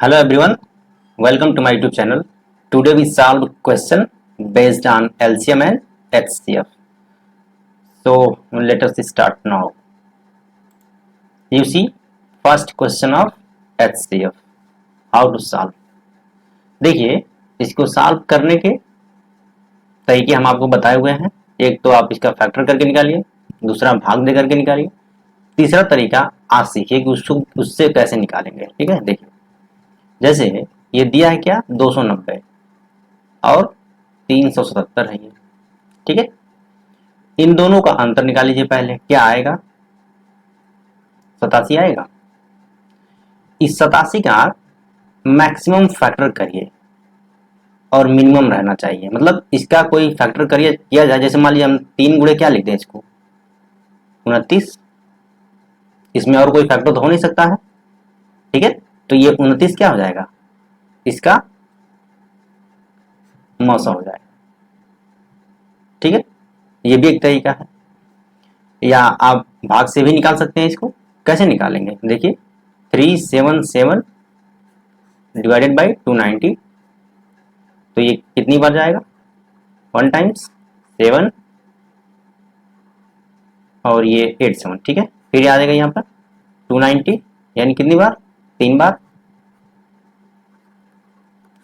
Hello everyone, welcome to my YouTube channel. Today we solve question based on LCM and HCF. So let us start now. You see, first question of HCF. How to solve? देखिए, इसको solve करने के तरीके हम आपको बताए हुए हैं. एक तो आप इसका फैक्टर करके निकालिए, दूसरा भाग दे करके निकालिए, तीसरा तरीका आप सीखिए कि उससे कैसे निकालेंगे. ठीक है, देखिए जैसे ये दिया है क्या 290 और 377 है ये. ठीक है, इन दोनों का अंतर निकाल लीजिए. पहले क्या आएगा, 87 आएगा. इस 87 का मैक्सिमम फैक्टर करिए और मिनिमम रहना चाहिए. मतलब इसका कोई फैक्टर करिए किया जाए. जैसे मान लीजिए हम 3 गुणे क्या लिखते हैं इसको 29. इसमें और कोई फैक्टर तो हो नहीं सकता है. ठीक है, तो ये 29 क्या हो जाएगा, इसका मौसा हो जाएगा. ठीक है, ये भी एक तरीका है. या आप भाग से भी निकाल सकते हैं. इसको कैसे निकालेंगे, देखिए 377 डिवाइडेड बाई 290. तो ये कितनी बार जाएगा, 1 टाइम्स 7 और ये 87. ठीक है, फिर आ जाएगा यहाँ पर 290 यानी कितनी बार, 3 बार.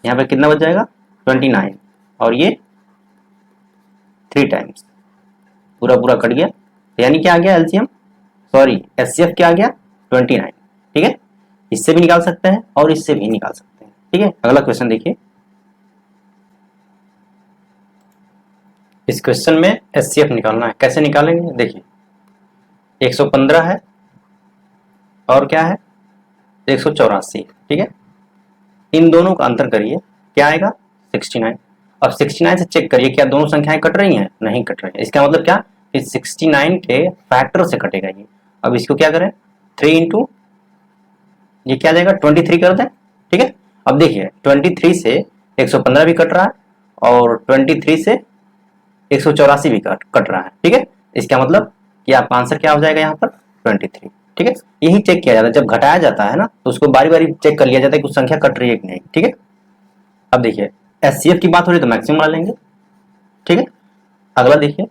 यहाँ पर कितना बच जाएगा 29 और ये 3 टाइम्स. पूरा पूरा कट गया. यानी क्या आ गया एलसीएम, सॉरी एचसीएफ क्या आ गया 29. ठीक है, इससे भी निकाल सकते हैं और इससे भी निकाल सकते हैं. ठीक है, अगला क्वेश्चन देखिए. इस क्वेश्चन में एचसीएफ निकालना है. कैसे निकालेंगे, देखिए 115 है और क्या है 184. ठीक है, इन दोनों का अंतर करिए, क्या आएगा 69. अब 69 से चेक करिए क्या दोनों संख्याएं कट रही हैं, नहीं कट रही है. इसका मतलब क्या कि 69 के फैक्टर से कटेगा ये. अब इसको क्या करें, 3 इंटू ये क्या जाएगा 23 कर दें. ठीक है, अब देखिए 23 से 115 भी कट रहा है और 23 से 184 भी कट रहा है. ठीक है, इसका मतलब कि आपका आंसर क्या हो जाएगा यहाँ पर 23. ठीक है, यही चेक किया जाता है. जब घटाया जाता है ना तो उसको बारी बारी चेक कर लिया जाता है कि कुछ संख्या कट रही है कि नहीं. ठीक है, अब देखिए एचसीएफ की बात हो रही तो मैक्सिमम ला लेंगे. ठीक है, अगला देखिए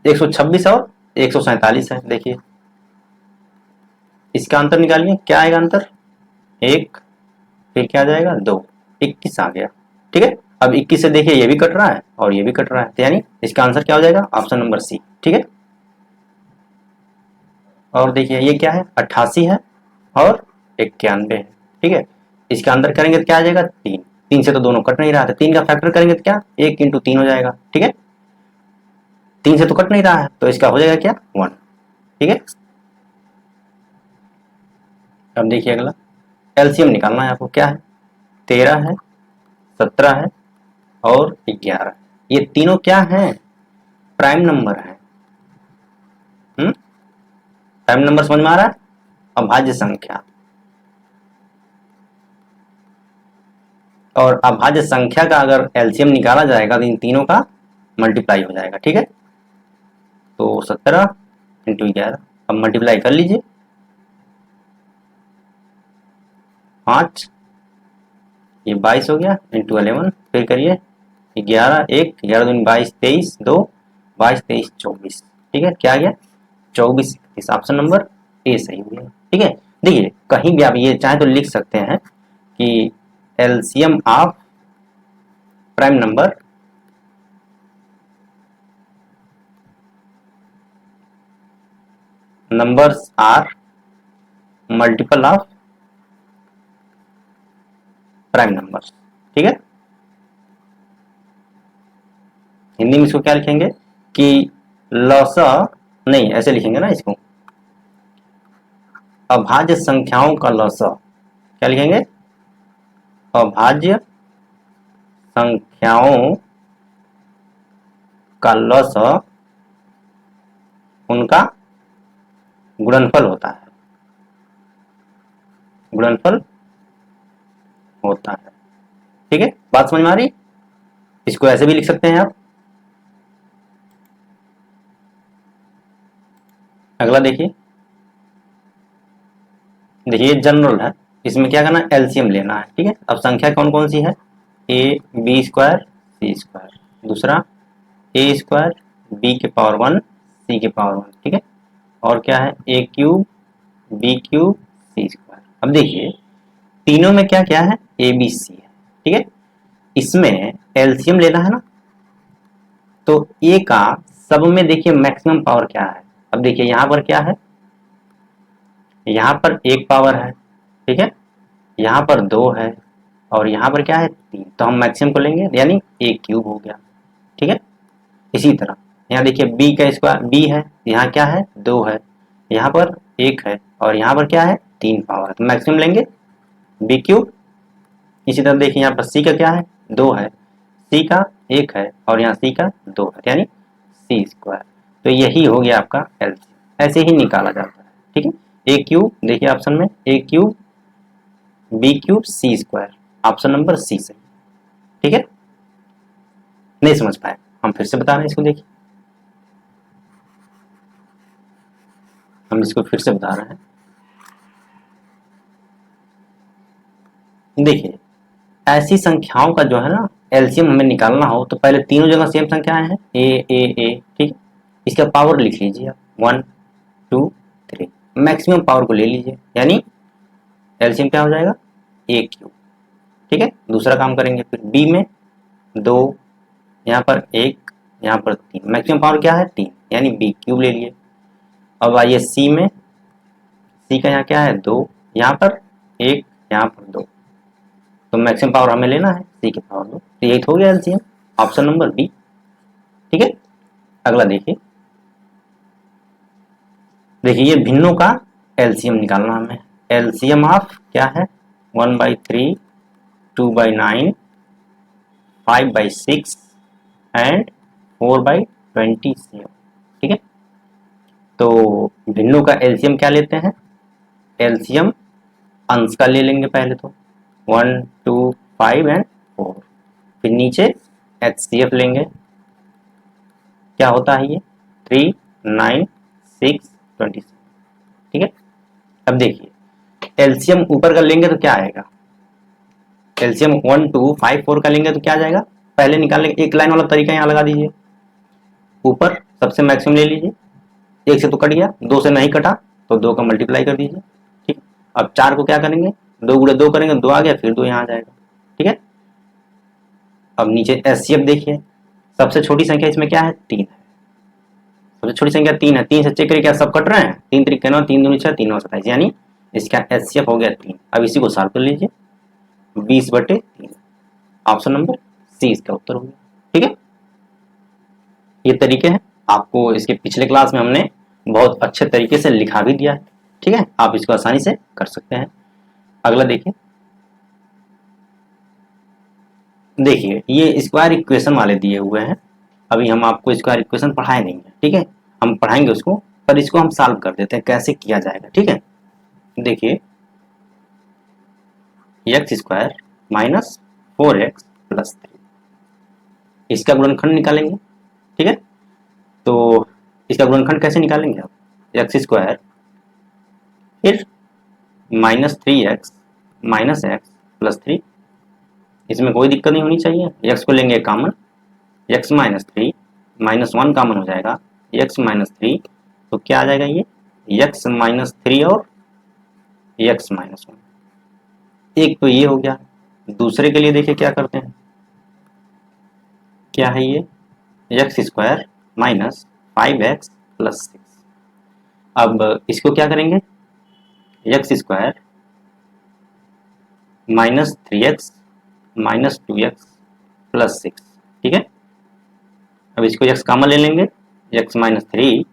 126 और 147 है. देखिए इसका अंतर निकालिए, क्या आएगा अंतर 1, फिर क्या आ जाएगा 2, 21 आ गया. ठीक है, अब 21 से देखिए ये भी कट रहा है और ये भी कट रहा है. तो यानी इसका आंसर क्या हो जाएगा, ऑप्शन नंबर सी. ठीक है, और देखिए ये क्या है 88 है और 91 है. ठीक है, इसका अंतर करेंगे तो क्या आ जाएगा 3. 3 से तो दोनों कट नहीं रहा था. 3 का फैक्टर करेंगे तो क्या 1 इंटू 3 हो जाएगा. ठीक है, 3 से तो कट नहीं रहा है तो इसका हो जाएगा क्या 1. ठीक है, अब देखिए अगला एलसीएम निकालना है आपको. क्या है 13 है, 17 है और 11. ये तीनों क्या है, प्राइम नंबर है. प्राइम नंबर समझ में आ रहा है. अभाज्य संख्या, और अभाज्य संख्या का अगर एलसीएम निकाला जाएगा तो इन तीनों का मल्टीप्लाई हो जाएगा. ठीक है, तो 17 इंटू 11, अब मल्टीप्लाई कर लीजिए 5, ये 22 हो गया इंटू 11, फिर करिए 11, 1, 11 दूनी 22, 23, 2, 22, 23, 24. ठीक है, क्या आ गया 24. इस ऑप्शन नंबर ए सही हो गया. ठीक है, देखिए कहीं भी आप ये चाहे तो लिख सकते हैं कि LCM of prime number numbers are multiple of prime numbers. ठीक है, हिंदी में इसको क्या लिखेंगे कि लसा, नहीं ऐसे लिखेंगे ना इसको, अभाज्य संख्याओं का लसा. क्या लिखेंगे, अभाज्य संख्याओं का लसा उनका गुणनफल होता है. गुणनफल होता है. ठीक है, बात समझ में आ रही. इसको ऐसे भी लिख सकते हैं आप. अगला देखिए देखिए जनरल है, इसमें क्या करना है, एलसीएम लेना है। ठीक है, अब संख्या कौन कौन सी है, A B square C square, दूसरा ए स्क्वायर बी के पावर 1 सी के पावर 1। ठीक है, और क्या है, A cube B cube C square. अब देखिए तीनों में क्या क्या है, ए बी सी है। ठीक है, इसमें एलसीएम लेना है ना, तो ए का सब में देखिए मैक्सिमम पावर क्या है। अब देखिए यहां पर क्या है, यहां पर एक पावर है, ठीक है, यहाँ पर 2 है, और यहाँ पर क्या है 3, तो हम मैक्सिमम को लेंगे, यानी ए क्यूब हो गया। ठीक है, इसी तरह यहाँ देखिए बी का स्क्वायर बी है, यहाँ क्या है 2 है, यहाँ पर 1 है, और यहाँ पर क्या है 3 पावर है, तो मैक्सिमम लेंगे बी क्यूब। इसी तरह देखिए यहाँ पर सी का क्या है 2 है, सी का 1 है, और यहाँ सी का 2 है, यानी सी स्क्वायर। तो यही हो गया आपका एलसीएम, ऐसे ही निकाला जाता है। ठीक है, ए क्यूब देखिए ऑप्शन में ए cube B cube C square, option number C सही। ठीक है, नहीं समझ पाए, हम फिर से बता रहे हैं इसको, देखिए हम इसको फिर से बता रहे हैं। देखिए ऐसी संख्याओं का जो है ना एलसीएम हमें निकालना हो तो पहले तीनों जगह सेम संख्याएं हैं, ए ए ए। ठीक, इसका पावर लिख लीजिए आप 1 2 3, मैक्सिमम पावर को ले लीजिए, यानी एलसीएम क्या हो जाएगा ए क्यूब। ठीक है, दूसरा काम करेंगे फिर बी में 2, यहाँ पर 1, यहाँ पर 3, मैक्सिमम पावर क्या है 3, यानी बी क्यूब ले लिए। अब आइए सी में, सी का यहाँ क्या है 2, यहाँ पर 1, यहाँ पर 2, तो मैक्सिमम पावर हमें लेना है सी की पावर 2, तो यही तो हो गया एलसीएम, ऑप्शन नंबर बी। ठीक है, अगला देखिए, देखिए ये भिन्नों का एलसीएम निकालना हमें। एलसीएम ऑफ क्या है 1/3 2/9 5/6 एंड 4/27। ठीक है, तो भिन्नों का एलसीएम क्या लेते हैं, एलसीएम अंश का ले लेंगे पहले तो 1 2 5 एंड 4, फिर नीचे एचसीएफ लेंगे, क्या होता है ये 3 9 6 27। ठीक है, अब देखिए एलसीएम ऊपर का लेंगे तो क्या आएगा, एलसीएम 1 2 5 4 का लेंगे तो क्या आ जाएगा, पहले निकालने एक लाइन वाला तरीका यहाँ लगा दीजिए, ऊपर सबसे मैक्सिमम ले लीजिए, एक से तो कट गया, 2 से नहीं कटा तो 2 का मल्टीप्लाई कर दीजिए। ठीक, अब 4 को क्या करेंगे 2 गुणे 2 करेंगे, 2 आ गया, फिर 2 यहाँ आ जाएगा। ठीक है, अब नीचे एचसीएफ देखिए, सबसे छोटी संख्या इसमें क्या है 3 है, सबसे छोटी संख्या 3 है, 3 से चेक करिए क्या सब कट रहे हैं, 3 3 9 3 2 6 3 9 27, यानी इसका एचसीएफ हो गया 3। अब इसी को सॉल्व कर लीजिए 20/3, ऑप्शन नंबर सी इसका उत्तर हो गया। ठीक है, ये तरीके हैं, आपको इसके पिछले क्लास में हमने बहुत अच्छे तरीके से लिखा भी दिया है। ठीक है, आप इसको आसानी से कर सकते हैं। अगला देखिए, देखिए ये स्क्वायर इक्वेशन वाले दिए हुए हैं, अभी हम आपको स्क्वायर इक्वेशन पढ़ाए नहीं है। ठीक है, हम पढ़ाएंगे उसको, पर इसको हम सॉल्व कर देते हैं कैसे किया जाएगा। ठीक है, देखिए x square minus 4x plus 3, इसका गुणनखंड निकालेंगे। ठीक है, तो इसका गुणनखंड कैसे निकालेंगे आप, एक्स स्क्वायर फिर -3x माइनस एक्स प्लस 3, इसमें कोई दिक्कत नहीं होनी चाहिए, x को लेंगे कॉमन, x माइनस 3 -1 कॉमन हो जाएगा, x माइनस 3, तो क्या आ जाएगा ये x माइनस 3 और x माइनस 1, एक तो ये हो गया। दूसरे के लिए देखिए क्या करते हैं, क्या है ये x square minus 5x plus 6, अब इसको क्या करेंगे x square minus 3x minus 2x plus 6। ठीक है, अब इसको x कॉमन ले लेंगे, x माइनस 3,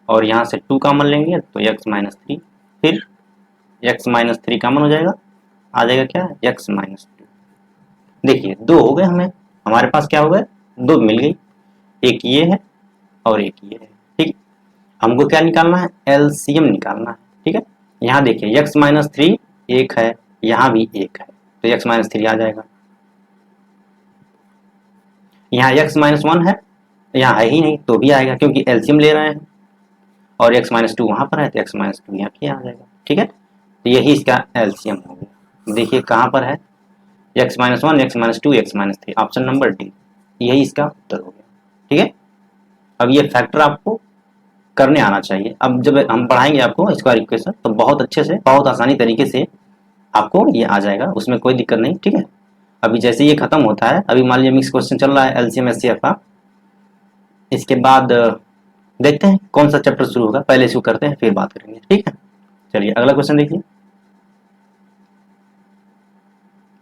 और यहाँ से 2 कॉमन लेंगे तो x माइनस 3, फिर x माइनस 3 कॉमन हो जाएगा, आ जाएगा क्या x माइनस 2। देखिए 2 हो गए, हमारे पास क्या हो गए 2 मिल गई, एक ये है और एक ये है। ठीक, हमको क्या निकालना है एलसीएम निकालना है। ठीक है, यहाँ देखिए x माइनस 3 एक है, यहाँ भी एक है, तो x माइनस 3 आ जाएगा, यहाँ x माइनस 1 है, यहाँ है ही नहीं तो भी आएगा क्योंकि एलसीएम ले रहे हैं, और x माइनस 2 वहाँ पर है तो x माइनस 2 यहाँ आ जाएगा। ठीक है, तो यही इसका एलसीएम हो गया। देखिए कहाँ पर है, x-1, x-2, x-3, option number D, यही इसका उत्तर हो गया। ठीक है, अब ये फैक्टर आपको करने आना चाहिए। अब जब हम पढ़ाएंगे आपको स्क्वायर इक्वेशन तो बहुत अच्छे से, बहुत आसानी तरीके से आपको ये आ जाएगा, उसमें कोई दिक्कत नहीं। ठीक है, अभी जैसे ये खत्म होता है, अभी मान लीजिए मिक्स क्वेश्चन चल रहा है एलसीएम एचसीएफ का, इसके बाद देखते हैं कौन सा चैप्टर शुरू होगा, पहले शुरू करते हैं फिर बात करेंगे। ठीक है, चलिए अगला क्वेश्चन देखिए।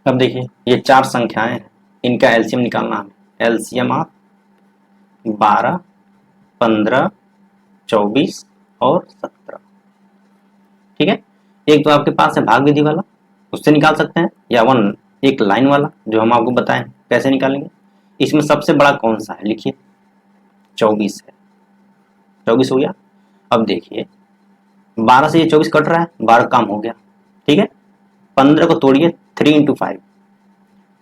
अब देखिए ये 4 संख्याएं हैं, इनका एलसीएम निकालना है। एलसीएम ऑफ 12, 15, 24 और 17। ठीक है, एक तो आपके पास है भाग विधि वाला, उससे निकाल सकते हैं, या एक लाइन वाला जो हम आपको बताएं कैसे निकालेंगे। इसमें सबसे बड़ा कौन सा है, लिखिए 24 है। 24 हो गया। अब देखिए 12 से ये 24 कट रहा है, 12 काम हो गया। ठीक है, 15 को तोड़िए 3 इंटू 5,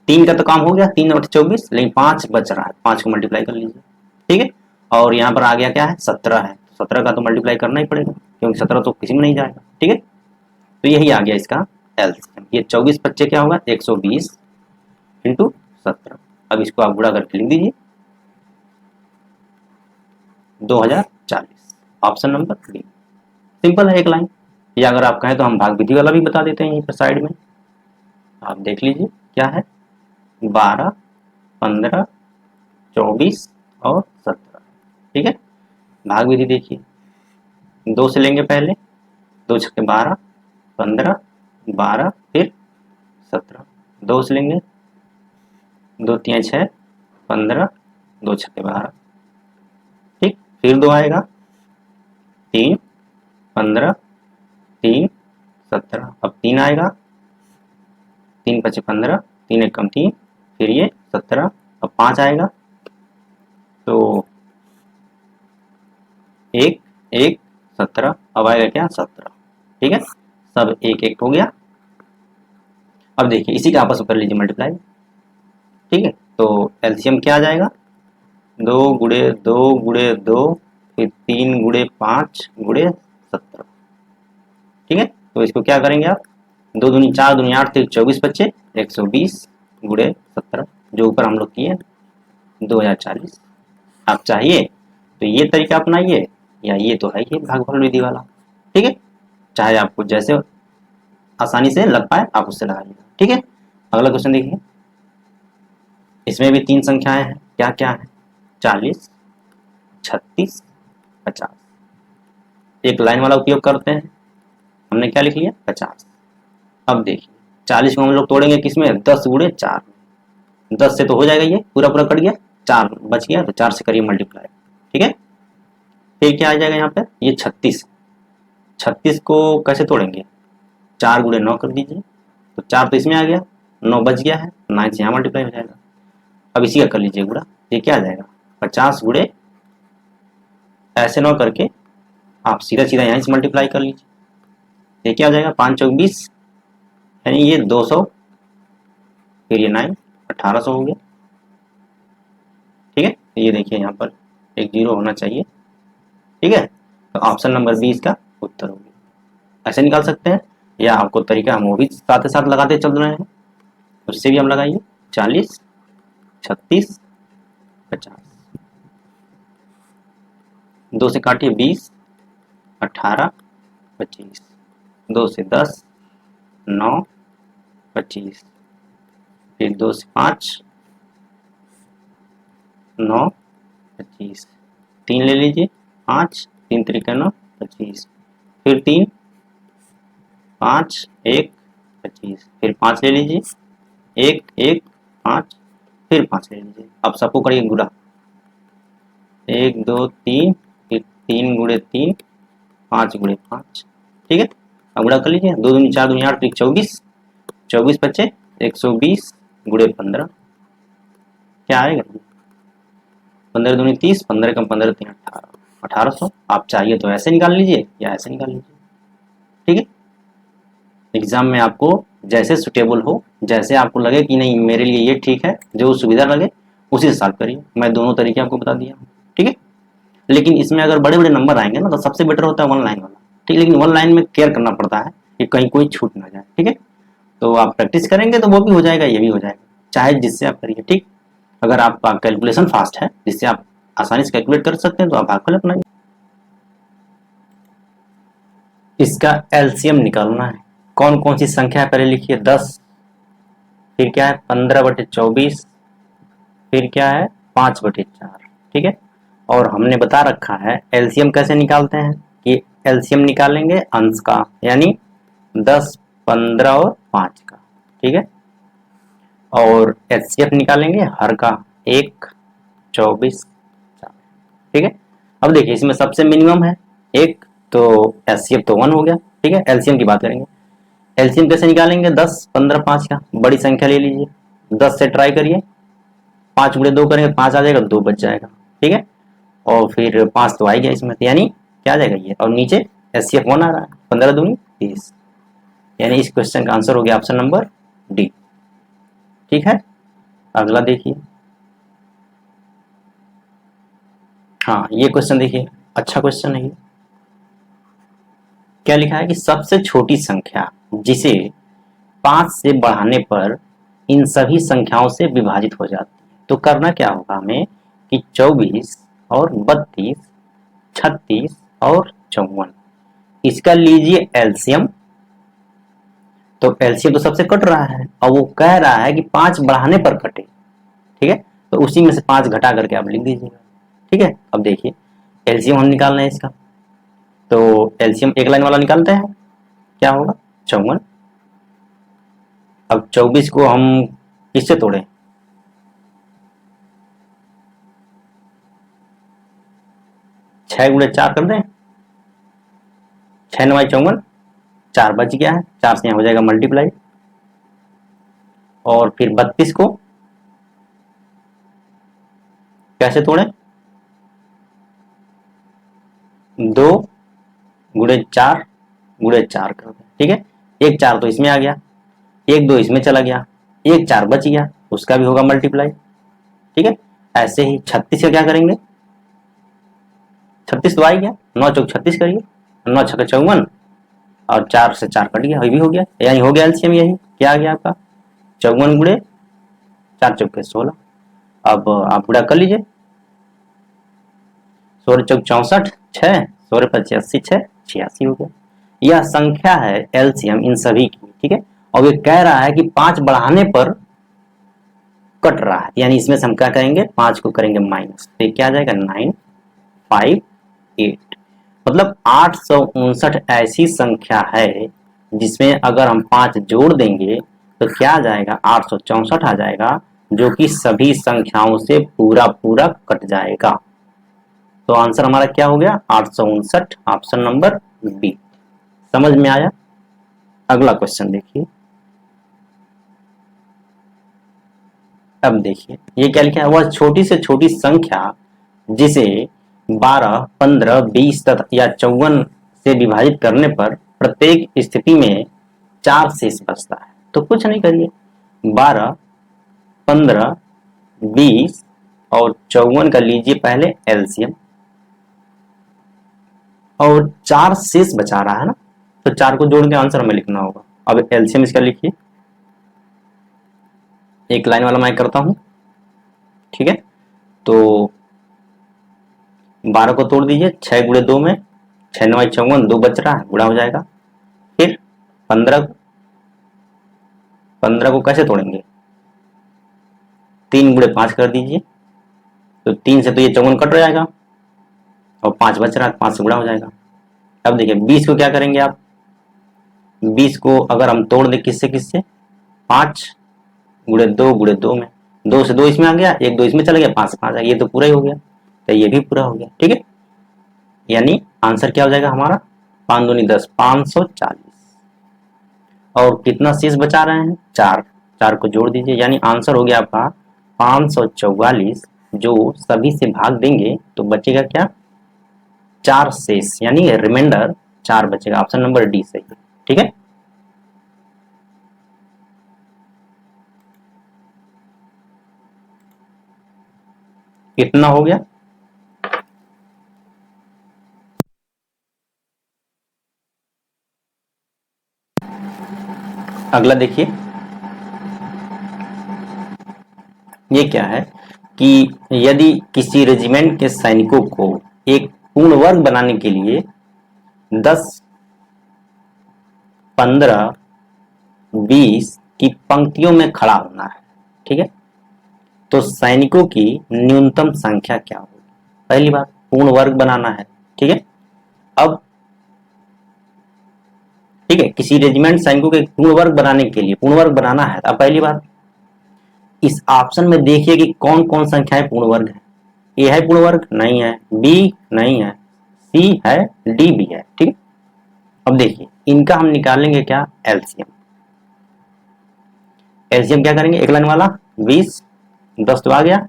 3 का तो काम हो गया, 3 और 24, लेकिन 5 बच रहा है, 5 को मल्टीप्लाई कर लीजिए। ठीक है, और यहाँ पर आ गया क्या है, 17 है, 17 का तो मल्टीप्लाई करना ही पड़ेगा क्योंकि 17 तो किसी में नहीं जाएगा। ठीक है, तो यही आ गया इसका एलसीएम। ये 24 बच्चे क्या होगा, 120 इंटू 17। अब इसको आप गुणा करके लिख दीजिए 2040, ऑप्शन नंबर बी। सिंपल है, एक लाइन। या अगर आप कहें तो हम भाग विधि वाला भी बता देते हैं यहीं पर साइड में, आप देख लीजिए क्या है, 12, 15, 24 और 17। ठीक है, भाग विधि देखिए, 2 से लेंगे पहले, 2 छक्के 12, 15, 12 फिर 17, 2 से लेंगे, 2 3 6, 15, 2 छक्के 12। ठीक, फिर 2 आएगा, 3, 15, 3, 17, अब 3 आएगा, 3 5 15, 3 1 कम 3, फिर ये 17, अब 5 आएगा, तो 1 1 17, अब आएगा क्या 17। ठीक है, सब 1 1 हो गया। अब देखिए इसी का आपस में कर लीजिए मल्टीप्लाई। ठीक है, तो एलसीएम क्या आ जाएगा, 2 गुणे 2 गुणे 2 फिर 3 गुणे 5 गुणे 17। ठीक है, तो इसको क्या करेंगे आप, 2 दूनी 4 दूनी 8 फिर 24 बच्चे 120 गुणे 17, जो ऊपर हम लोग किए 2040। आप चाहिए तो ये तरीका अपनाइए, या ये तो है ही भागफल विधि वाला। ठीक है, चाहे आपको जैसे आसानी से लग पाए आप उससे लगाइएगा। ठीक है, अगला क्वेश्चन देखिए। इसमें भी 3 संख्याएं हैं, क्या क्या है, 40, 36, 50। एक लाइन वाला उपयोग करते हैं, हमने क्या लिख लिया 50। अब देखिए 40 को हम लोग तोड़ेंगे किसमें, 10 गुणे 4, 10 से तो हो जाएगा, ये पूरा पूरा कट गया, 4 बच गया, तो 4 से करिए मल्टीप्लाई। ठीक है, फिर क्या आ जाएगा यहाँ पे, ये 36, 36 को कैसे तोड़ेंगे, 4 गुणे 9 कर दीजिए, तो 4 तो इसमें आ गया, 9 बच गया है, 9 से यहाँ मल्टीप्लाई हो जाएगा। अब इसी का कर लीजिए गुणा, ये क्या आ जाएगा 50 गुणे, ऐसे 9 करके आप सीधा सीधा यहाँ से मल्टीप्लाई कर लीजिए, ये क्या आ जाएगा 5 चौक 20, यानी ये 200, फिर ये 9 1800 हो गया। ठीक है, ये देखिए यहाँ पर एक 0 होना चाहिए। ठीक है, तो ऑप्शन नंबर बी इसका उत्तर होगा। ऐसे निकाल सकते हैं, या आपको तरीका हम वो भी साथ ही साथ लगाते चल रहे हैं, उससे भी हम लगाइए 40, 36, 50, 2 से काटिए 20, 18, 25, 2 से 10, 9, 25, फिर 2 से 5, 9, 25, 3 ले लीजिए, 5 3 तरीके 9, 25, फिर 3, 5 1, 25, फिर 5 ले लीजिए, 1 1 5, फिर 5 ले लीजिए। अब सबको करिए गुणा, 1 2 3, फिर 3 गुणे 3, 5 गुणे 5। ठीक है, अब गुणा कर लीजिए, 2 दूनी 4 दूनी 8 फिर 24, 24 बच्चे 120 गुणे 15, क्या आएगा 15 दूनी 30, 15 कम 15 3 18, 1800। आप चाहिए तो ऐसे निकाल लीजिए या ऐसे निकाल लीजिए। ठीक है, एग्जाम में आपको जैसे सुटेबल हो, जैसे आपको लगे कि नहीं मेरे लिए ये ठीक है, जो सुविधा लगे उसी से सॉल्व करिए। मैं दोनों तरीके आपको बता दिया हूँ। ठीक है, लेकिन इसमें अगर बड़े बड़े नंबर आएंगे ना तो सबसे बेटर होता है 1 लाइन वाला। ठीक है, लेकिन 1 लाइन में केयर करना पड़ता है, कि कहीं कोई छूट ना जाए। ठीक है, तो आप प्रैक्टिस करेंगे तो वो भी हो जाएगा, ये भी हो जाएगा, चाहे जिससे आप करिए। ठीक, अगर आपका कैलकुलेशन फास्ट है जिससे आप आसानी से कैलकुलेट कर सकते हैं तो आप भागफल अपनाइए। इसका एलसीएम निकालना है। कौन कौन सी संख्या है पहले लिखिए। 10, फिर क्या है 15/24, फिर क्या है 5/4। ठीक है, और हमने बता रखा है एलसीएम कैसे निकालते हैं कि एलसीएम निकालेंगे अंश का, यानी 10, 15 और 5 का। ठीक है, और एचसीएफ निकालेंगे हर का, 1, 24, 4। ठीक है, अब देखिए इसमें सबसे मिनिमम है 1, तो एचसीएफ तो 1 हो गया। ठीक है, एलसीएम की बात करेंगे। एलसीएम कैसे निकालेंगे, 10, 15, 5 का बड़ी संख्या ले लीजिए, 10 से ट्राई करिए, 5 गुणे 2 करेंगे 5 आ जाएगा, 2 बच जाएगा। ठीक है, और फिर 5 तो आ ही गया इसमें, यानी क्या आ जाएगा ये, और नीचे एचसीएफ 1 आ रहा है, 15 दूनी 30, यानी इस क्वेश्चन का आंसर हो गया ऑप्शन नंबर डी। ठीक है, अगला देखिए। हाँ, ये क्वेश्चन देखिए, अच्छा क्वेश्चन है ये। क्या लिखा है कि सबसे छोटी संख्या जिसे 5 से बढ़ाने पर इन सभी संख्याओं से विभाजित हो जाती है। तो करना क्या होगा हमें कि 24 और 32, 36 और 54, इसका लीजिए एलसीएम। तो एलसीएम तो सबसे कट रहा है और वो कह रहा है कि 5 बढ़ाने पर कटे। ठीक है, तो उसी में से 5 घटा करके आप लिख दीजिएगा। ठीक है, अब देखिए एलसीएम हम निकालना है इसका, तो एलसीएम एक लाइन वाला निकालते हैं, क्या होगा 54। अब 24 को हम किससे तोड़ें, 6 गुणे 4 कर दें, 6 9 54, 4 बच गया है, 4 से यहाँ हो जाएगा मल्टीप्लाई। और फिर 32 को कैसे तोड़ें, 2 गुणे 4 गुणे 4 कर दें। ठीक है, एक 4 तो इसमें आ गया, एक 2 इसमें चला गया, एक 4 बच गया, उसका भी होगा मल्टीप्लाई। ठीक है, ऐसे ही 36 का क्या करेंगे, 36 तो आ ही गया, 9 चौक 36 करिए, 9 छक्का 54, और 4 से 4 कट गया, ये भी हो गया, यानी हो गया एलसीएम। यही क्या आ गया आपका 54 गुणे 4 चौके 16। अब आप गुणा कर लीजिए, 16 चौक 64, 6, 16 25 80, 6 86 हो गया। यह संख्या है एलसीएम इन सभी की। ठीक है, और ये कह रहा है कि 5 बढ़ाने पर कट रहा है, यानी इसमें से हम क्या करेंगे 5 को करेंगे माइनस, तो क्या आ जाएगा 958। मतलब 859 ऐसी संख्या है जिसमें अगर हम 5 जोड़ देंगे तो क्या आ जाएगा 864 आ जाएगा, जो कि सभी संख्याओं से पूरा पूरा कट जाएगा। तो आंसर हमारा क्या हो गया 859, ऑप्शन नंबर बी। समझ में आया। अगला क्वेश्चन देखिए। अब देखिए ये क्या लिखा है, वह छोटी से छोटी संख्या जिसे 12, 15, 20 तथा या 54 से विभाजित करने पर प्रत्येक स्थिति में 4 शेष बचता है। तो कुछ नहीं करिए, 12, 15, 20 और 54 का लीजिए पहले एलसीएम, और 4 शेष बचा रहा है ना, तो 4 को जोड़ के आंसर हमें लिखना होगा। अब एलसीएम इसका लिखिए, एक लाइन वाला मैं करता हूं। ठीक है, तो 12 को तोड़ दीजिए, 6 गुणे 2 में 6 9 54, 2 बच रहा है, गुणा हो जाएगा। फिर 15 को कैसे तोड़ेंगे, 3 गुणे 5 कर दीजिए, तो 3 से तो ये 54 कट जाएगा और 5 बच रहा है, 5 से गुणा हो जाएगा। अब देखिए 20 को क्या करेंगे आप, 20 को अगर हम तोड़ दें किससे किससे, 5 गुणे 2 में, 2 से 2 इसमें आ गया, 1 2 इसमें चला गया, 5 से 5 आ गया, ये तो पूरा ही हो गया, तो ये भी पूरा हो गया। ठीक है, यानी आंसर क्या हो जाएगा हमारा 5 दूनी 10, 540। और कितना शेष बचा रहे हैं 4, 4 को जोड़ दीजिए, यानी आंसर हो गया आपका 544, जो सभी से भाग देंगे तो बचेगा क्या 4 शेष, यानी रिमाइंडर 4 बचेगा। ऑप्शन नंबर डी सही है। ठीक है, कितना हो गया, अगला देखिए, ये क्या है कि यदि किसी रेजिमेंट के सैनिकों को एक पूर्ण वर्ग बनाने के लिए 10, 15, 20 की पंक्तियों में खड़ा होना है, ठीक है, तो सैनिकों की न्यूनतम संख्या क्या होगी? पहली बात, पूर्ण वर्ग बनाना है, ठीक है। अब ठीक है, किसी रेजिमेंट सैनिकों के पूर्ण वर्ग बनाने के लिए पूर्ण वर्ग बनाना है। अब पहली बात, इस ऑप्शन में देखिए कि कौन कौन संख्याएं पूर्ण वर्ग है। ए है पूर्ण वर्ग? नहीं है। बी नहीं है। सी है, डी भी है, ठीक है। अब देखिए, इनका हम निकालेंगे क्या? एलसीएम। एलसीएम क्या करेंगे? एक लाइन वाला 20, 10 तो आ गया,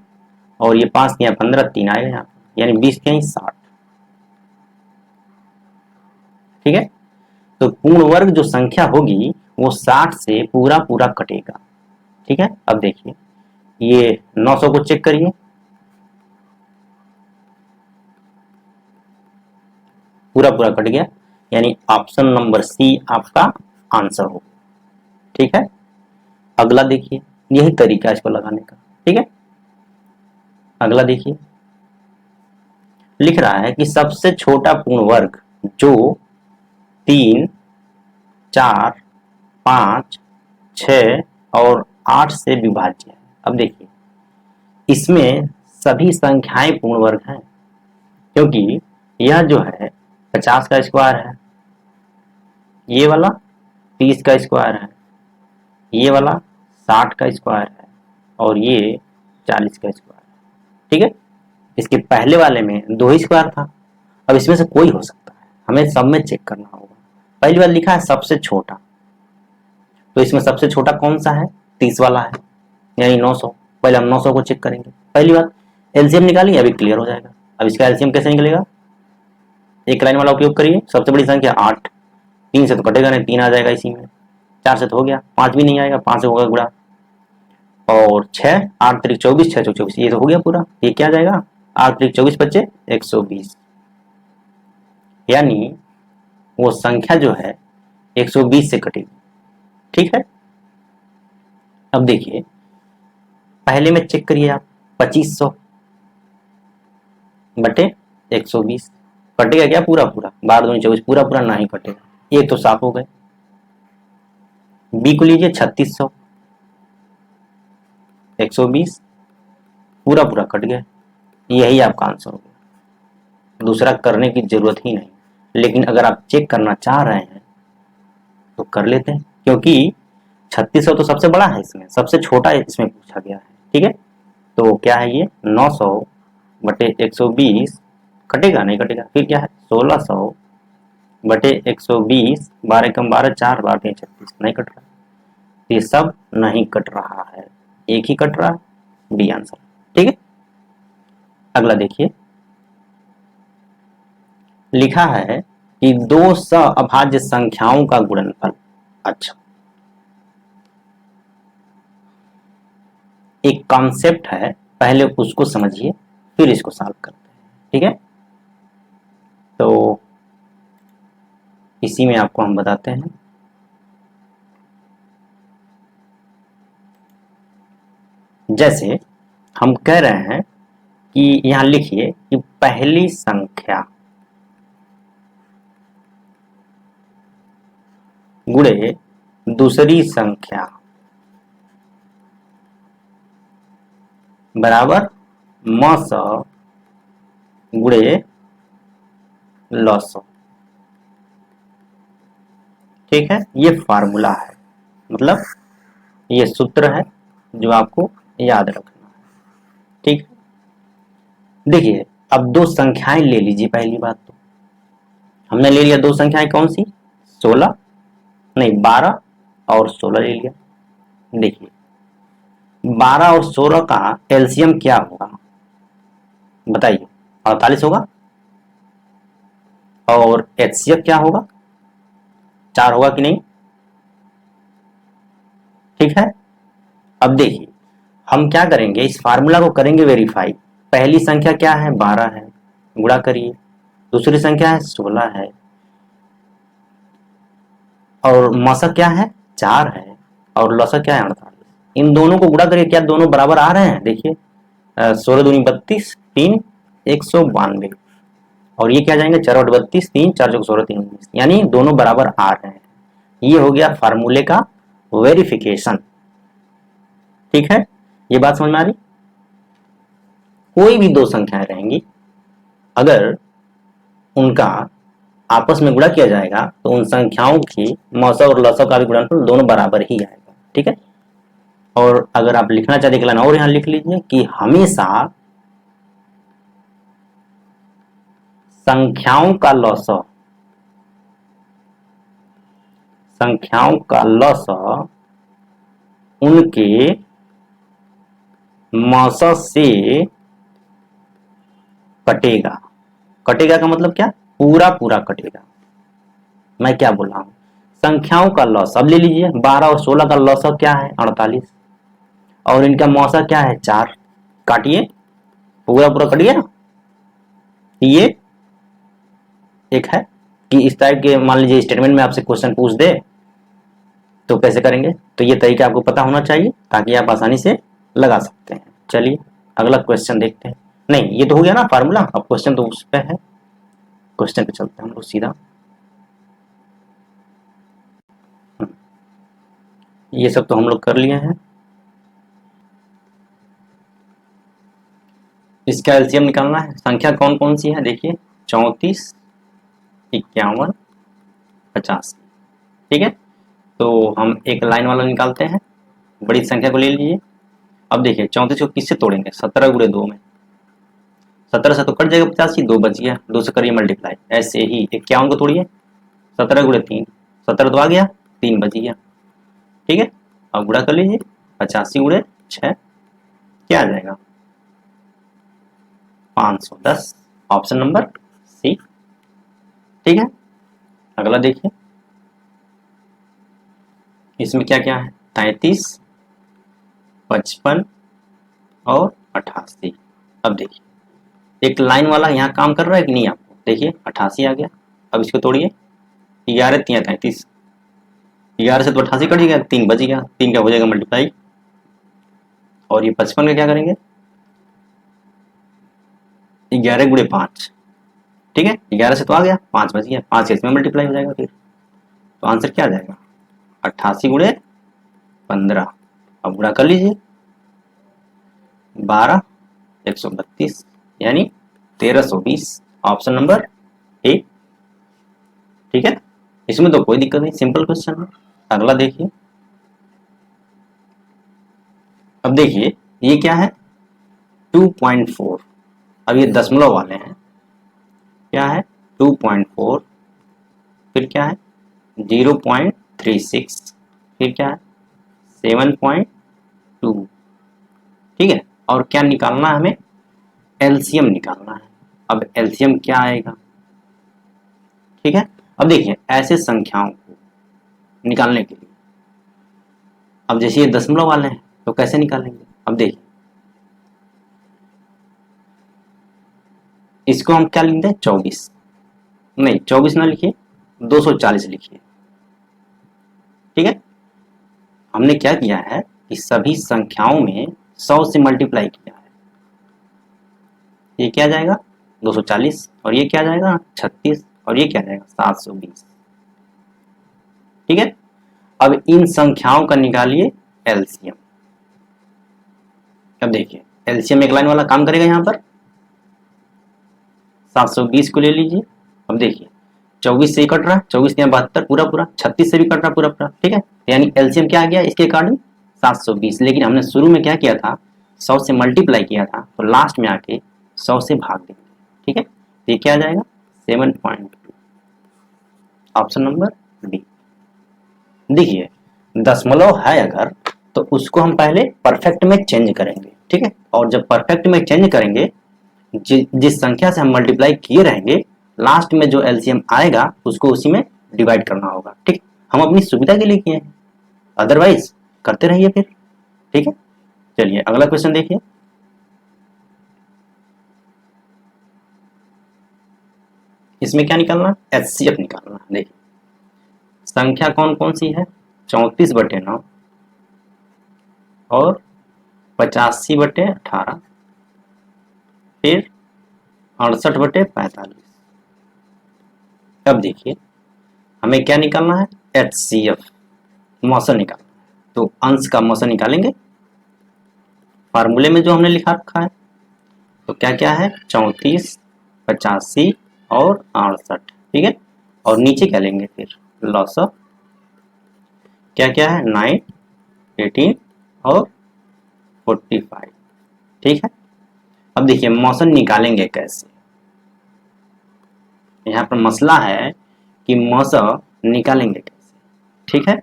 और ये 5 या 15, 3 आएगा यहाँ, यानी 20 के 60, ठीक है। तो पूर्ण वर्ग जो संख्या होगी वो 60 से पूरा पूरा कटेगा, ठीक है। अब देखिए, ये 900 को चेक करिए, पूरा पूरा कट गया, यानी ऑप्शन नंबर सी आपका आंसर हो, ठीक है। अगला देखिए, यही तरीका है इसको लगाने का, ठीक है। अगला देखिए, लिख रहा है कि सबसे छोटा पूर्ण वर्ग जो 3, 4, 5, 6 और 8 से विभाज्य है। अब देखिए, इसमें सभी संख्याएं पूर्ण वर्ग हैं, क्योंकि यह जो है 50 का स्क्वायर है, ये वाला 30 का स्क्वायर है, ये वाला 60 का स्क्वायर है, और ये 40 का स्क्वायर है, ठीक है। इसके पहले वाले में 2 ही स्क्वायर था। अब इसमें से कोई हो सकता है, हमें सब में चेक करना होगा। पहली बार लिखा है सबसे छोटा, तो इसमें सबसे छोटा कौन सा है? 30 वाला है, यानी 900। पहले हम 900 को चेक करेंगे। पहली बात, एलसीएम निकालेंगे, अभी क्लियर हो जाएगा। अब इसका एलसीएम कैसे निकलेगा? एक लाइन वाला उपयोग करिए। सबसे बड़ी संख्या 8, 3 से तो कटेगा नहीं, 3 आ जाएगा इसी में, 4 से तो हो गया, 5 भी नहीं आएगा, 5 से होगा गुणा, और 6, 8 3 24, 6 24, ये तो हो गया पूरा। ये क्या आ जाएगा? 8 3 24 बच्चे 120, यानी वो संख्या जो है 120 से कटेगी, ठीक है। अब देखिए, पहले में चेक करिए आप, 2500 बटे 120, कटेगा क्या? पूरा पूरा, 12 दूनी 24, पूरा पूरा नहीं कटेगा, ये तो साफ हो गए। बी को लीजिए, 3600, 120 पूरा पूरा कट गया, यही आपका आंसर हो गया। दूसरा करने की जरूरत ही नहीं, लेकिन अगर आप चेक करना चाह रहे हैं तो कर लेते हैं, क्योंकि 3600 तो सबसे बड़ा है, इसमें सबसे छोटा इसमें पूछा गया है, ठीक है। तो क्या है ये? 900 बटे 120, कटेगा नहीं कटेगा, फिर क्या है? 1600 बटे 120, 12 कम 12, 4 12 36, नहीं कट रहा, ये सब नहीं कट रहा है, एक ही कट रहा है, बी आंसर, ठीक है। अगला देखिए, लिखा है कि 2 अभाज्य संख्याओं का गुणनफल। अच्छा, एक कॉन्सेप्ट है, पहले उसको समझिए फिर इसको सॉल्व करते हैं, ठीक है। तो इसी में आपको हम बताते हैं। जैसे हम कह रहे हैं कि यहां लिखिए कि पहली संख्या गुणे दूसरी संख्या बराबर मस गुणे लस, ठीक है। ये फार्मूला है, मतलब ये सूत्र है जो आपको याद रखना है, ठीक है। देखिए, अब 2 संख्याएं ले लीजिए। पहली बात तो हमने ले लिया 2 संख्याएं, कौन सी? 16 नहीं, 12 और 16 ले लिया। देखिए, 12 और 16 का एलसीएम क्या होगा बताइए? 48 होगा। और एचसीएफ क्या होगा? 4 होगा कि नहीं? ठीक है। अब देखिए, हम क्या करेंगे, इस फार्मूला को करेंगे वेरीफाई। पहली संख्या क्या है? 12 है, गुणा करिए। दूसरी संख्या है 16 है, और मौसा क्या है? 4 है, और लसा क्या है 48। इन दोनों को गुणा करिए, क्या दोनों बराबर आ रहे हैं? देखिए 16 दूनी 32, 3 192, और ये क्या जाएंगे 4 और 32, 3 4 चौक 16, 3 19, यानी दोनों बराबर आ रहे हैं। ये हो गया फार्मूले का वेरिफिकेशन। ठीक है, ये बात समझ में आ रही? कोई भी दो संख्याएं रहेंगी, अगर उनका आपस में गुणा किया जाएगा तो उन संख्याओं की मौसा और लसा का भी गुणनफल दोनों बराबर ही आएगा। ठीक है, और अगर आप लिखना चाहते हैं और यहां लिख लीजिए कि हमेशा संख्याओं का लसा, संख्याओं का लसा उनके मौसा से कटेगा। कटेगा का मतलब क्या? पूरा पूरा कटेगा। मैं क्या बोल रहा हूं, संख्याओं का लॉस अब ले लीजिए, 12 और 16 का लॉस क्या है 48, और इनका मौसा क्या है 4, काटिए, पूरा पूरा कट गया ना। ये एक है कि इस टाइप के मान लीजिए स्टेटमेंट में आपसे क्वेश्चन पूछ दे तो कैसे करेंगे, तो ये तरीका आपको पता होना चाहिए ताकि आप आसानी से लगा सकते हैं। चलिए अगला क्वेश्चन देखते हैं। नहीं, ये तो हो गया ना फार्मूला, अब क्वेश्चन तो उस पे है, क्वेश्चन पे चलते हैं हम लोग सीधा। ये सब तो हम लोग कर लिए हैं। इसका एलसीएम निकालना है। संख्या कौन कौन सी है देखिए, 34, 51, 85। ठीक है, तो हम एक लाइन वाला निकालते हैं, बड़ी संख्या को ले लीजिए। अब देखिए 34 को किससे तोड़ेंगे, 17 गुणे 2 में, 17 से तो कट जाएगा 85, 2 बच गया, 2 से करिए मल्टीप्लाई। ऐसे ही 51 को तोड़िए, 17 गुणे 3, 17 तो आ गया, 3 बच गया। ठीक है, अब गुणा कर लीजिए, 85 गुणे 6 क्या आ जाएगा 510, ऑप्शन नंबर सी। ठीक है, अगला देखिए, इसमें क्या क्या है, 33, 55 और 88। अब देखिए एक लाइन वाला यहाँ काम कर रहा है कि नहीं आपको, देखिए 88 आ गया। अब इसको तोड़िए, 11 3 33, 11 से तो 88 कट गया, 3 बच गया, 3 का हो जाएगा मल्टीप्लाई। और ये 55 का क्या करेंगे, 11 गुणे 5। ठीक है, 11 से तो आ गया, 5 बच गया, 5 से इसमें मल्टीप्लाई हो जाएगा फिर, तो आंसर क्या आ जाएगा 88 गुणे 15। अब गुणा कर लीजिए, 12 132 यानी 1320, ऑप्शन नंबर ए। ठीक है, इसमें तो कोई दिक्कत नहीं, सिंपल क्वेश्चन है। अगला देखिए, अब देखिए ये क्या है 2.4, अब ये दशमलव वाले हैं, क्या है 2.4, फिर क्या है 0.36, फिर क्या है 7.2। ठीक है, और क्या निकालना है हमें, एलसीएम निकालना है। अब एलसीएम क्या आएगा, ठीक है। अब देखिए ऐसे संख्याओं को निकालने के लिए, अब जैसे ये दशमलव वाले हैं तो कैसे निकालेंगे, अब देखिए इसको हम क्या लिखते हैं 24, नहीं 24 ना लिखिए, 240 लिखिए। ठीक है, हमने क्या किया है कि सभी संख्याओं में 100 से मल्टीप्लाई किया है, ये क्या जाएगा 240, और ये क्या जाएगा 36, और ये क्या जाएगा 720। ठीक है, अब इन संख्याओं का निकालिए एलसीएम। अब देखिए एलसीएम एक लाइन वाला काम करेगा, यहाँ पर 720 को ले लीजिए। अब देखिए 24 से ही कट रहा है, 24 या 72 पूरा पूरा, 36 से भी कट रहा पूरा पूरा। ठीक है, यानी एलसीएम क्या आ गया इसके अकॉर्डिंग 720, लेकिन हमने शुरू में क्या किया था 100 से मल्टीप्लाई किया था, तो लास्ट में आके 100 से भाग देंगे। ठीक है, तो ये क्या आ जाएगा 7.2, ऑप्शन नंबर डी। देखिए दशमलव है अगर, तो उसको हम पहले परफेक्ट में चेंज करेंगे। ठीक है, और जब परफेक्ट में चेंज करेंगे, जिस संख्या से हम मल्टीप्लाई किए रहेंगे, लास्ट में जो एलसीएम आएगा उसको उसी में डिवाइड करना होगा। ठीक, हम अपनी सुविधा के लिए किए हैं, अदरवाइज करते रहिए फिर। ठीक है, चलिए अगला क्वेश्चन देखिए, इसमें क्या निकालना, एचसीएफ निकालना। देखिए संख्या कौन कौन सी है, 34/9, और 85/18, फिर 68/45। अब देखिए हमें क्या निकालना है, HCF मौसन निकालना है। तो अंश का मौसन निकालेंगे, फार्मूले में जो हमने लिखा रखा है। तो क्या क्या है, 34, 85 और 68, ठीक है। और नीचे क्या लेंगे फिर, लॉस ऑफ क्या क्या है, 9, 18 और 45, ठीक है। अब देखिए मौसन निकालेंगे कैसे, यहाँ पर मसला है कि मौसन निकालेंगे कैसे, ठीक है।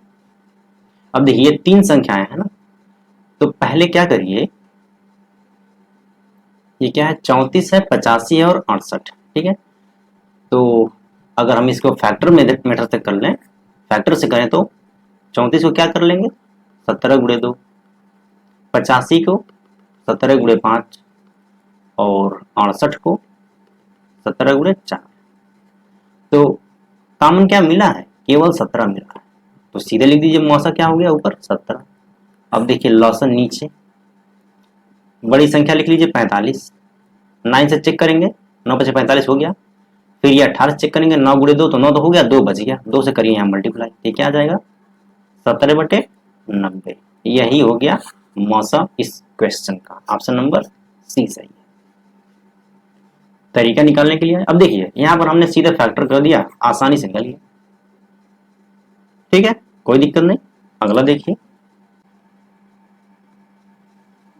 अब देखिए 3 संख्याएं हैं ना, तो पहले क्या करिए, ये क्या है, 34 है, 85 है और 68, ठीक है। तो अगर हम इसको फैक्टर मेथड से कर लें, फैक्टर से करें तो 34 को क्या कर लेंगे, 17 × 2, 85 को 17 × 5 और 68 को 17 × 4। तो कॉमन क्या मिला है, केवल 17 मिला है। तो सीधे लिख दीजिए मौसा क्या हो गया, ऊपर 17। अब देखिए लॉसन नीचे, बड़ी संख्या लिख लीजिए 45, 9 से चेक करेंगे, 9 × 45 हो गया। फिर ये 18 चेक करेंगे, 9 × 2 तो 9 तो हो गया, 2 बच गया, 2 से करिए यहाँ मल्टीप्लाई, ये क्या आ जाएगा, 17/90। यही हो गया मौसा इस क्वेश्चन का। ऑप्शन नंबर सी सही है। तरीका निकालने के लिए, अब देखिए यहाँ पर हमने सीधे फैक्टर कर दिया, आसानी से निकल गया, ठीक है, कोई दिक्कत नहीं। अगला देखिए,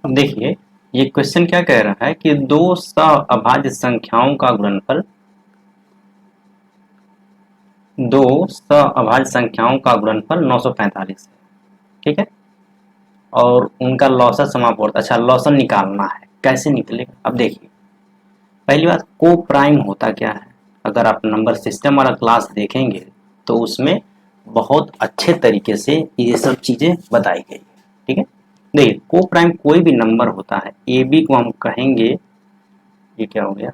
अब देखिए ये क्वेश्चन क्या कह रहा है कि दो सअभाज्य संख्याओं का गुणनफल, दो सअभाज्य संख्याओं का गुणनफल 945 है, ठीक है। और उनका लॉसन समापवर्त, अच्छा लॉसन निकालना है, कैसे निकलेगा। अब देखिए पहली बात, को प्राइम होता क्या है, अगर आप नंबर सिस्टम वाला क्लास देखेंगे तो उसमें बहुत अच्छे तरीके से ये सब चीजें बताई गई है, ठीक है। देखिए को प्राइम कोई भी नंबर होता है, ए बी को हम कहेंगे, ये क्या हो गया,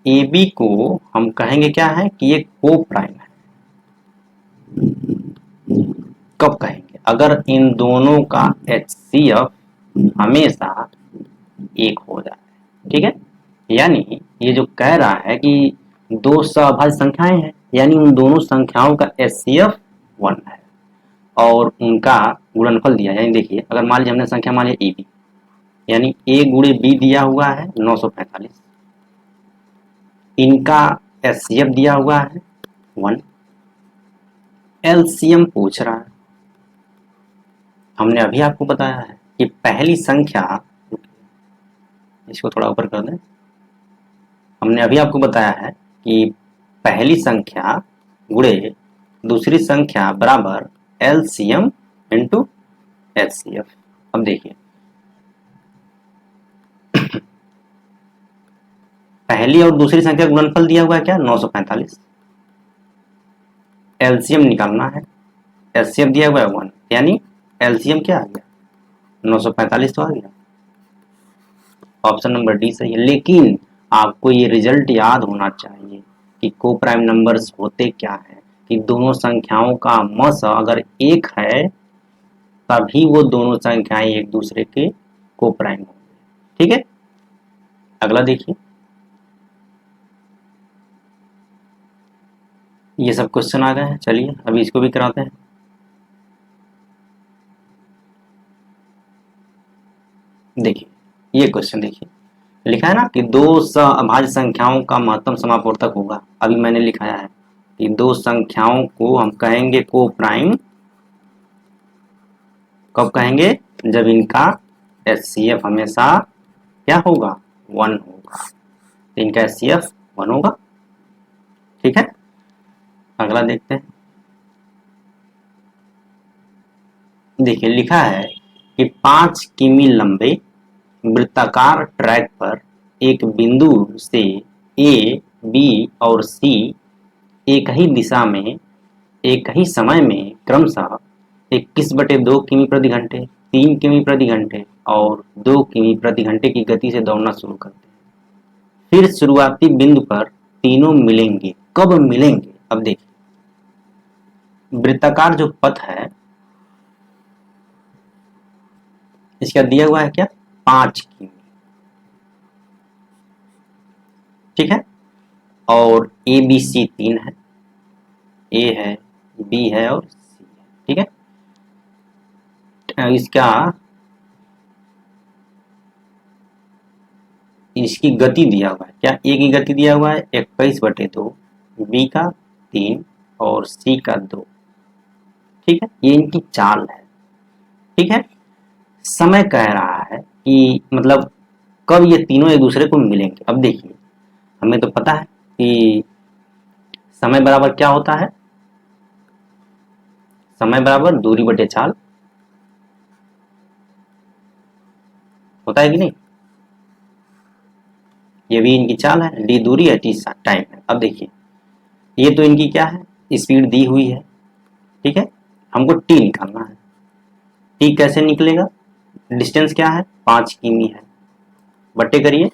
ए बी को हम कहेंगे क्या है कि ये को प्राइम है। कब कहेंगे, अगर इन दोनों का HCF हमेशा 1 हो जाए, ठीक है। यानी ये जो कह रहा है कि दो सअभाज्य संख्याएं हैं, यानी उन दोनों संख्याओं का HCF 1 है और उनका गुणनफल दिया, यानी देखिए अगर मान लीजिए हमने संख्या मान लिया AB, यानी A × B दिया हुआ है 945, इनका HCF दिया हुआ है 1, LCM पूछ रहा है। हमने अभी आपको बताया है कि पहली संख्या, इसको थोड़ा ऊपर कर दें, हमने अभी आपको बताया है कि पहली संख्या गुणे दूसरी संख्या बराबर LCM × HCF। अब देखिए पहली और दूसरी संख्या का गुणनफल दिया हुआ है क्या, 945, LCM निकालना है, HCF दिया हुआ है 1, यानी LCM क्या आ गया, 945 तो आ गया। ऑप्शन नंबर डी सही है। लेकिन आपको ये रिजल्ट याद होना चाहिए कि को प्राइम नंबर्स होते क्या है, कि दोनों संख्याओं का मस अगर 1 है तभी वो दोनों संख्याएं एक दूसरे के को प्राइम होंगे, ठीक है। अगला देखिए, ये सब क्वेश्चन आ गए हैं, चलिए अभी इसको भी कराते हैं। देखिए ये क्वेश्चन देखिए, लिखा है ना कि दो सअभाज्य संख्याओं का महत्तम समापवर्तक होगा। अभी मैंने लिखाया है कि दो संख्याओं को हम कहेंगे को प्राइम, कब कहेंगे, जब इनका HCF हमेशा क्या होगा, 1 होगा, तो इनका HCF 1 होगा, ठीक है। अगला देखते हैं, देखिए लिखा है कि 5 किमी लंबे वृत्ताकार ट्रैक पर एक बिंदु से A, B और C एक ही दिशा में एक ही समय में क्रमशः 21/2 किमी प्रति घंटे, 3 किमी प्रति घंटे और 2 किमी प्रति घंटे की गति से दौड़ना शुरू करते हैं। फिर शुरुआती बिंदु पर तीनों मिलेंगे, कब मिलेंगे। अब देखिए वृत्ताकार जो पथ है इसका दिया हुआ है क्या, 5 किमी, ठीक है। और ए बी सी 3 है, ए है, बी है और सी है, ठीक है। इसका इसकी गति दिया हुआ है क्या, ए की गति दिया हुआ है 21/2, बी का 3 और सी का 2, ठीक है। ये इनकी चाल है, ठीक है। समय कह रहा है कि मतलब कब ये तीनों एक दूसरे को मिलेंगे। अब देखिए हमें तो पता है कि समय बराबर क्या होता है, समय बराबर दूरी बटे चाल होता है कि नहीं। ये भी इनकी चाल है, डी दूरी है, टी टाइम है। अब देखिए ये तो इनकी क्या है, स्पीड दी हुई है, ठीक है। हमको टी निकालना है। टी कैसे निकलेगा, डिस्टेंस क्या है 5 किमी है, बटे करिए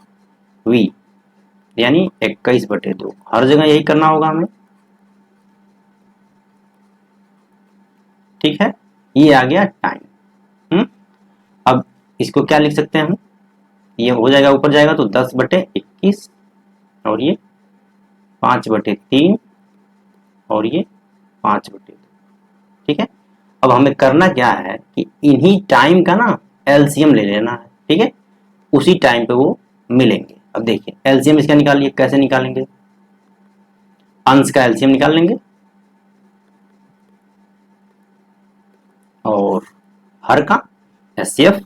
वी यानी 21/2। हर जगह यही करना होगा हमें, ठीक है। ये आ गया टाइम। अब इसको क्या लिख सकते हैं हम, ये हो जाएगा ऊपर जाएगा तो 10/21 और ये 5/3 और ये 5/2, ठीक है। अब हमें करना क्या है कि इन्हीं टाइम का ना एलसीएम ले लेना है, ठीक है। उसी टाइम पे वो मिलेंगे। अब देखिए एलसीएम इसका निकालिए, कैसे निकालेंगे, अंश का एलसीएम निकाल लेंगे और हर का एचसीएफ,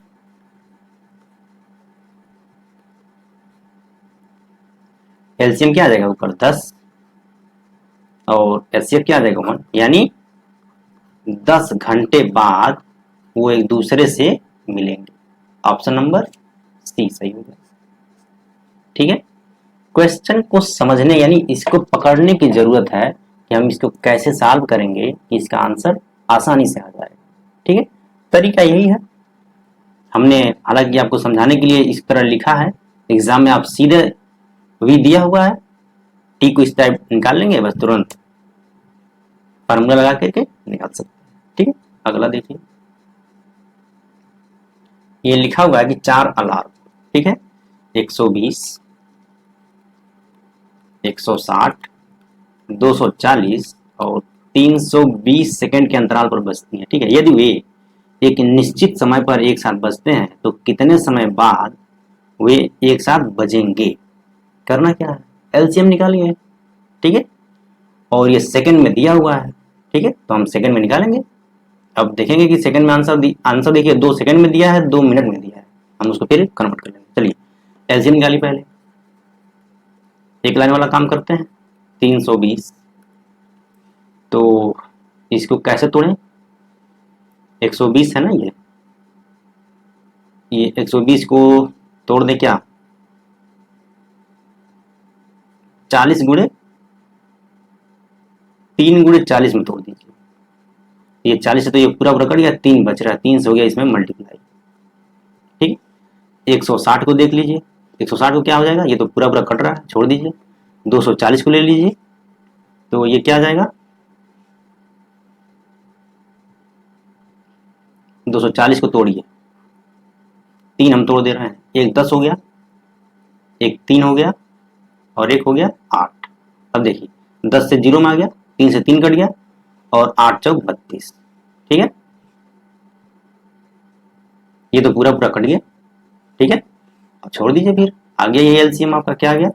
एलसीएम क्या आ जाएगा ऊपर 10 और एचसीएफ क्या आ जाएगा 1, यानी 10 घंटे बाद वो एक दूसरे से मिलेंगे। ऑप्शन नंबर सी सही होगा, ठीक है। क्वेश्चन को समझने यानी इसको पकड़ने की जरूरत है कि हम इसको कैसे सॉल्व करेंगे कि इसका आंसर आसानी से आ जाए, ठीक है। तरीका यही है, हमने हालांकि आपको समझाने के लिए इस तरह लिखा है, एग्जाम में आप सीधे वी दिया हुआ है, टी को इस टाइप निकाल लेंगे, बस तुरंत फार्मूला लगा करके निकाल सकते हैं, ठीक है। अगला देखिए, ये लिखा हुआ है कि 4 अलार्म, ठीक है, 120, 160, 240 और 320 सेकंड के अंतराल पर बजती है, ठीक है। यदि वे एक निश्चित समय पर एक साथ बजते हैं तो कितने समय बाद वे एक साथ बजेंगे। करना क्या है, एलसीएम निकालिए, ठीक है। और ये सेकंड में दिया हुआ है, ठीक है, तो हम सेकंड में निकालेंगे। अब देखेंगे कि सेकंड में आंसर देखिए 2 सेकंड में दिया है, 2 मिनट में दिया है, हम उसको फिर कन्वर्ट कर लेंगे। चलिए एलसीएम निकालिए, पहले एक लाइन वाला काम करते हैं। 320 तो इसको कैसे तोड़ें, 120 है ना, ये 120 को तोड़ दे क्या, 40 गुणे 3 गुणे 40 में तोड़ दीजिए। ये 40 है तो ये पूरा पूरा कट गया, 3 बच रहा है, 3 से हो गया इसमें मल्टीप्लाई, ठीक। 160 को देख लीजिए, 160 को क्या हो जाएगा, ये तो पूरा पूरा कट रहा है, छोड़ दीजिए। 240 को ले लीजिए तो ये क्या आ जाएगा, 240 को तोड़िए, 3 हम तोड़ दे रहे हैं, एक 10 हो गया, एक 3 हो गया और एक हो गया 8। अब देखिए 10 से 0 में आ गया, 3 से 3 कट गया और 8 चौक 32, ठीक है। ये तो पूरा पूरा कट गया, ठीक है। अब छोड़ दीजिए, फिर आ गया ये एलसीएम आपका क्या आ गया,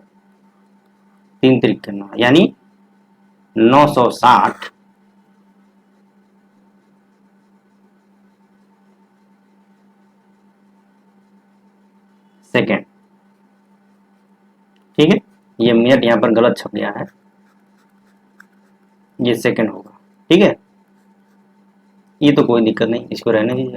3 3 9 यानी 960 सेकेंड, ठीक है। ये मिनट यहां पर गलत छप गया है, ये सेकेंड होगा, ठीक है। ये तो कोई दिक्कत नहीं, इसको रहने दीजिए।